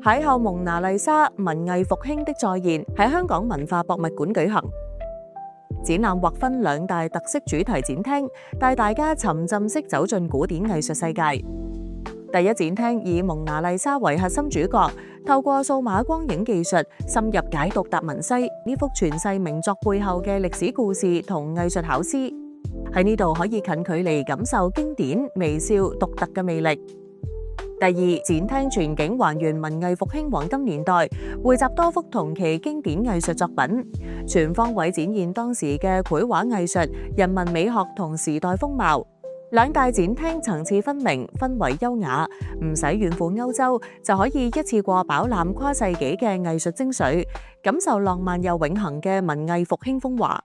邂逅蒙娜麗莎文藝復興的再現喺香港文化博物館舉行。展覽劃分2大特色主題展廳，帶大家沉浸式走進古典藝術世界。第一展廳以蒙娜麗莎為核心主角，透過數碼光影技術深入解讀達文西呢幅傳世名作背後嘅歷史故事同藝術巧思。喺呢度可以近距離感受經典、微笑、獨特嘅魅力。第二展廳全景還原文藝復興黃金年代，匯集多幅同期經典藝術作品，全方位展現當時嘅繪畫藝術、人文美學同時代風貌。2大展廳層次分明，氛圍優雅，唔使遠赴歐洲就可以一次過飽覽跨世紀嘅藝術精髓，感受浪漫又永恆嘅文藝復興風華。